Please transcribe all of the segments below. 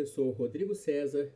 professor Rodrigo César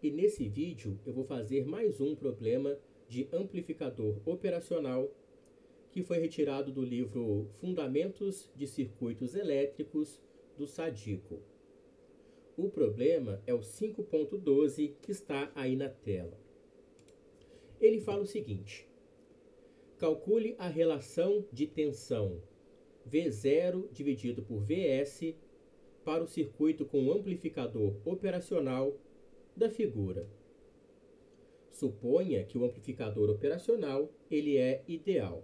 e nesse vídeo eu vou fazer mais um problema de amplificador operacional que foi retirado do livro Fundamentos de Circuitos Elétricos do Sadico. O problema é o 5.12 que está aí na tela. Ele fala o seguinte: calcule a relação de tensão V0 dividido por Vs para o circuito com amplificador operacional da figura. Suponha que o amplificador operacional ele é ideal.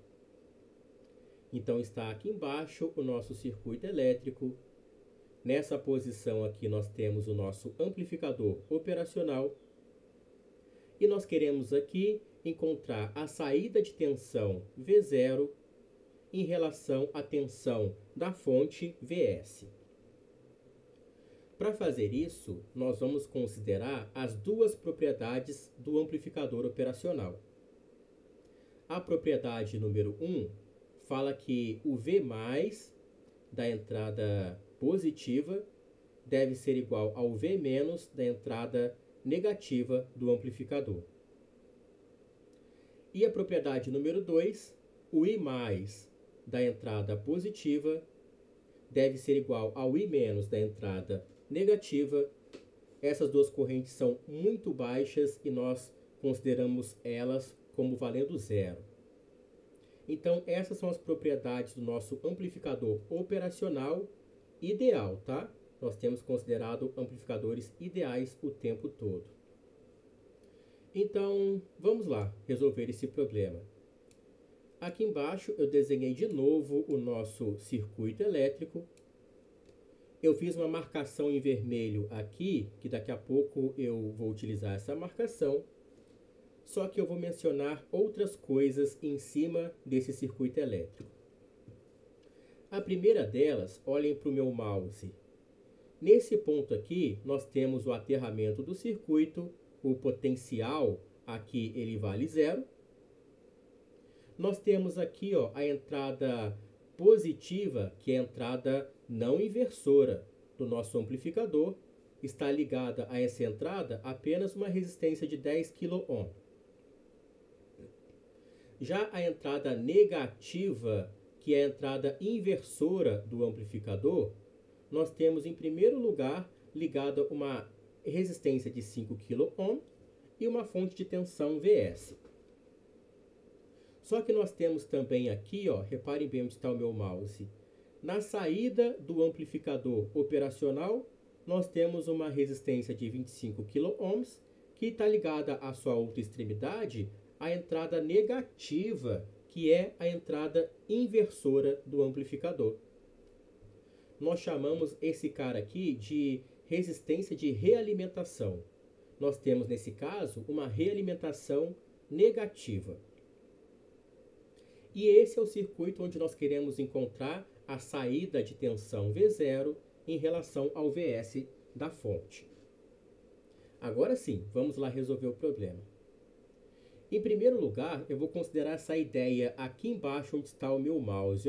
Então está aqui embaixo o nosso circuito elétrico. Nessa posição aqui nós temos o nosso amplificador operacional. E nós queremos aqui encontrar a saída de tensão V0 em relação à tensão da fonte Vs. Para fazer isso, nós vamos considerar as duas propriedades do amplificador operacional. A propriedade número 1 fala que o V+ da entrada positiva deve ser igual ao V- da entrada negativa do amplificador. E a propriedade número 2, o I+ da entrada positiva deve ser igual ao I- da entrada negativa. Essas duas correntes são muito baixas e nós consideramos elas como valendo zero. Então, essas são as propriedades do nosso amplificador operacional ideal, tá? Nós temos considerado amplificadores ideais o tempo todo. Então, vamos lá resolver esse problema. Aqui embaixo eu desenhei de novo o nosso circuito elétrico. Eu fiz uma marcação em vermelho aqui, que daqui a pouco eu vou utilizar essa marcação. Só que eu vou mencionar outras coisas em cima desse circuito elétrico. A primeira delas, olhem para o meu mouse. Nesse ponto aqui, nós temos o aterramento do circuito, o potencial aqui ele vale zero. Nós temos aqui a entrada positiva, que é a entrada não inversora do nosso amplificador. Está ligada a essa entrada apenas uma resistência de 10 kΩ. Já a entrada negativa, que é a entrada inversora do amplificador, nós temos em primeiro lugar ligada uma resistência de 5 kΩ e uma fonte de tensão Vs. Só que nós temos também aqui, reparem bem onde está o meu mouse, na saída do amplificador operacional, nós temos uma resistência de 25 kΩ que está ligada à sua outra extremidade, a entrada negativa, que é a entrada inversora do amplificador. Nós chamamos esse cara aqui de resistência de realimentação. Nós temos, nesse caso, uma realimentação negativa. E esse é o circuito onde nós queremos encontrar a saída de tensão V0 em relação ao Vs da fonte. Agora sim, vamos lá resolver o problema. Em primeiro lugar, eu vou considerar essa ideia aqui embaixo onde está o meu mouse.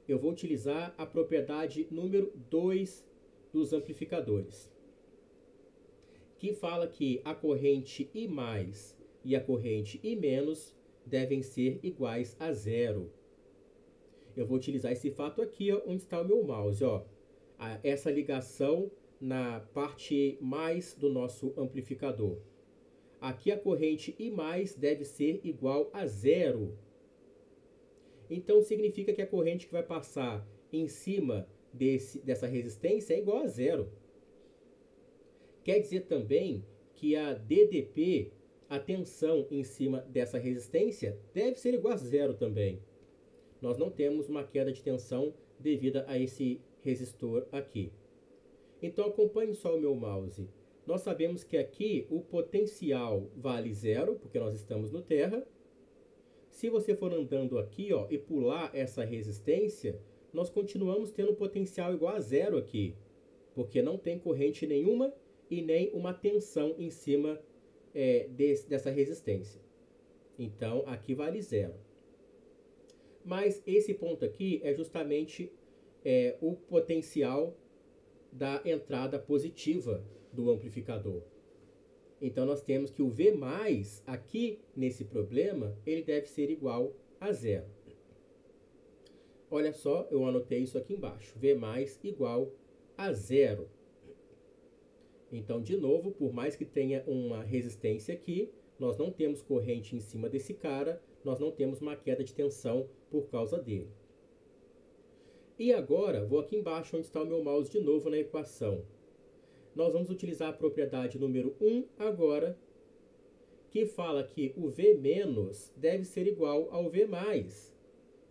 Eu vou utilizar a propriedade número 2 dos amplificadores, que fala que a corrente I+ e a corrente I- devem ser iguais a zero. Eu vou utilizar esse fato aqui, onde está o meu mouse. Essa ligação na parte mais do nosso amplificador. Aqui a corrente I+ deve ser igual a zero. Então significa que a corrente que vai passar em cima dessa resistência é igual a zero. Quer dizer também que a DDP, a tensão em cima dessa resistência, deve ser igual a zero também. Nós não temos uma queda de tensão devida a esse resistor aqui. Então acompanhe só o meu mouse. Nós sabemos que aqui o potencial vale zero, porque nós estamos no terra. Se você for andando aqui e pular essa resistência, nós continuamos tendo potencial igual a zero aqui, porque não tem corrente nenhuma e nem uma tensão em cima dessa resistência. Então aqui vale zero. Mas esse ponto aqui é justamente o potencial da entrada positiva do amplificador. Então, nós temos que o V+, aqui nesse problema, ele deve ser igual a zero. Olha só, eu anotei isso aqui embaixo. V+ igual a zero. Então, de novo, por mais que tenha uma resistência aqui, nós não temos corrente em cima desse cara, nós não temos uma queda de tensão por causa dele. E agora, vou aqui embaixo onde está o meu mouse de novo na equação. Nós vamos utilizar a propriedade número 1 agora, que fala que o V- deve ser igual ao V+.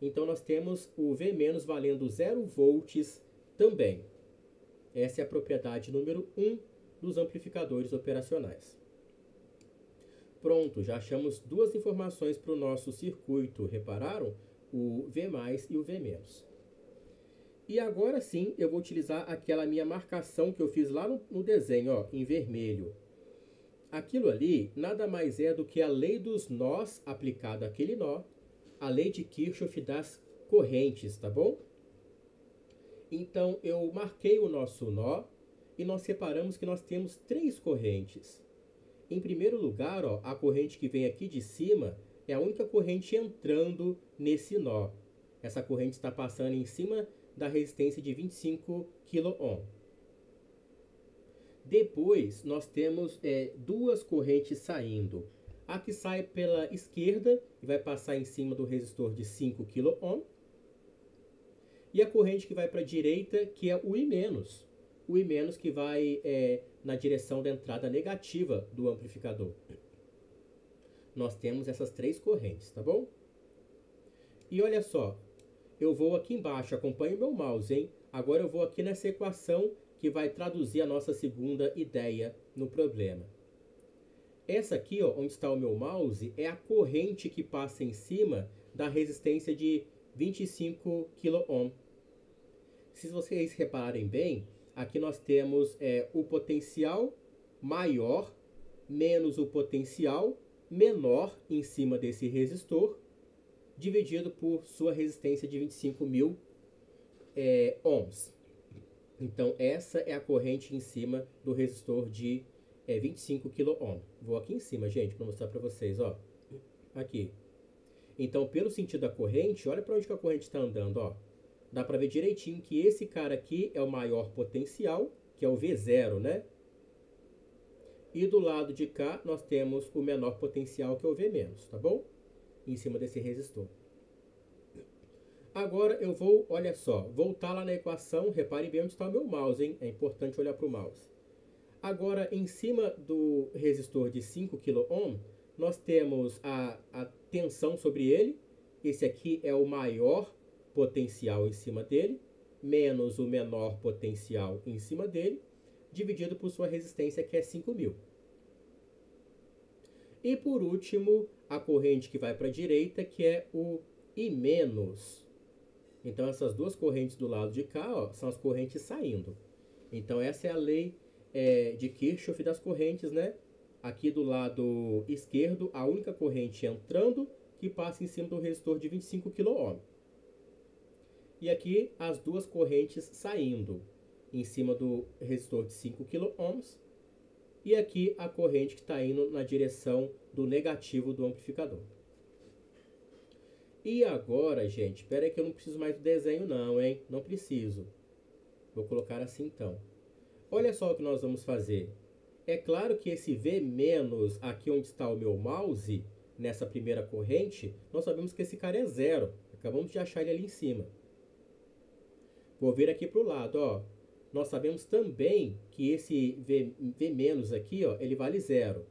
Então, nós temos o V- valendo 0 volts também. Essa é a propriedade número 1 dos amplificadores operacionais. Pronto, já achamos duas informações para o nosso circuito, repararam? O V+ e o V-. E agora sim, eu vou utilizar aquela minha marcação que eu fiz lá no desenho, ó, em vermelho. Aquilo ali nada mais é do que a lei dos nós aplicada àquele nó, a lei de Kirchhoff das correntes, tá bom? Então, eu marquei o nosso nó e nós separamos que nós temos três correntes. Em primeiro lugar, ó, a corrente que vem aqui de cima é a única corrente entrando nesse nó. Essa corrente está passando em cima da resistência de 25 kΩ. Depois, nós temos duas correntes saindo. A que sai pela esquerda e vai passar em cima do resistor de 5 kΩ. E a corrente que vai para a direita, que é o I-. O I- que vai na direção da entrada negativa do amplificador. Nós temos essas três correntes, tá bom? E olha só, eu vou aqui embaixo, acompanhe o meu mouse, hein? Agora eu vou aqui nessa equação que vai traduzir a nossa segunda ideia no problema. Essa aqui, ó, onde está o meu mouse, é a corrente que passa em cima da resistência de 25 kΩ. Se vocês repararem bem, aqui nós temos o potencial maior menos o potencial menor em cima desse resistor, dividido por sua resistência de 25.000 ohms. Então, essa é a corrente em cima do resistor de 25 kΩ. Vou aqui em cima, gente, para mostrar para vocês, ó. Aqui. Então, pelo sentido da corrente, olha para onde que a corrente está andando, ó. Dá para ver direitinho que esse cara aqui é o maior potencial, que é o V0, né? E do lado de cá, nós temos o menor potencial, que é o V-, tá bom? Em cima desse resistor. Agora eu vou, olha só, voltar lá na equação, repare bem onde está o meu mouse, hein? É importante olhar para o mouse. Agora, em cima do resistor de 5 kΩ, nós temos a tensão sobre ele. Esse aqui é o maior potencial em cima dele, menos o menor potencial em cima dele, dividido por sua resistência, que é 5.000. E por último, a corrente que vai para a direita, que é o I-. Então, essas duas correntes do lado de cá, ó, são as correntes saindo. Então, essa é a lei de Kirchhoff das correntes, né? Aqui do lado esquerdo, a única corrente entrando que passa em cima do resistor de 25 kΩ. E aqui as duas correntes saindo em cima do resistor de 5 kΩ. E aqui a corrente que está indo na direção do negativo do amplificador. E agora, gente, espera aí que eu não preciso mais do desenho não, hein? Não preciso. Vou colocar assim então. Olha só o que nós vamos fazer. É claro que esse V- aqui onde está o meu mouse, nessa primeira corrente, nós sabemos que esse cara é zero. Acabamos de achar ele ali em cima. Vou vir aqui para o lado, ó. Nós sabemos também que esse V- aqui, ó, ele vale zero.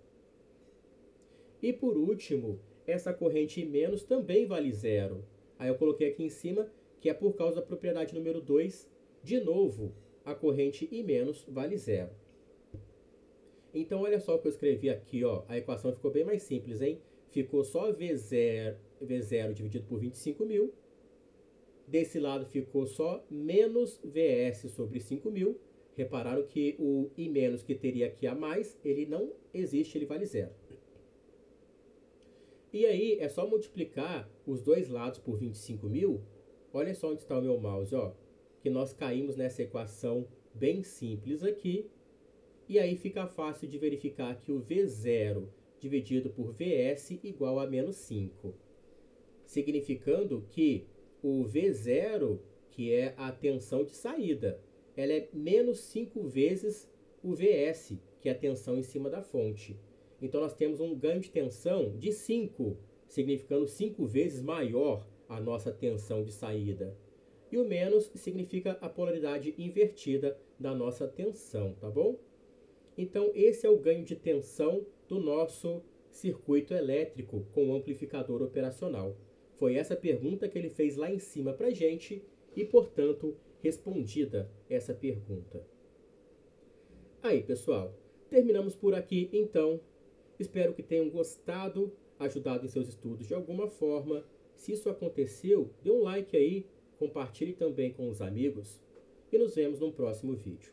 E por último, essa corrente I- também vale zero. Aí eu coloquei aqui em cima que é por causa da propriedade número 2. De novo, a corrente I- vale zero. Então, olha só o que eu escrevi aqui, ó. A equação ficou bem mais simples, hein? Ficou só V0 dividido por 25.000. Desse lado ficou só menos Vs sobre 5.000. Repararam que o I- que teria aqui a mais, ele não existe, ele vale zero. E aí, é só multiplicar os dois lados por 25.000. Olha só onde está o meu mouse, ó. Que nós caímos nessa equação bem simples aqui. E aí fica fácil de verificar que o V0 dividido por Vs igual a menos 5, significando que o V0, que é a tensão de saída, ela é menos 5 vezes o Vs, que é a tensão em cima da fonte. Então nós temos um ganho de tensão de 5, significando 5 vezes maior a nossa tensão de saída. E o menos significa a polaridade invertida da nossa tensão, tá bom? Então esse é o ganho de tensão do nosso circuito elétrico com amplificador operacional. Foi essa pergunta que ele fez lá em cima para a gente e, portanto, respondida essa pergunta. Aí, pessoal, terminamos por aqui, então. Espero que tenham gostado, ajudado em seus estudos de alguma forma. Se isso aconteceu, dê um like aí, compartilhe também com os amigos e nos vemos no próximo vídeo.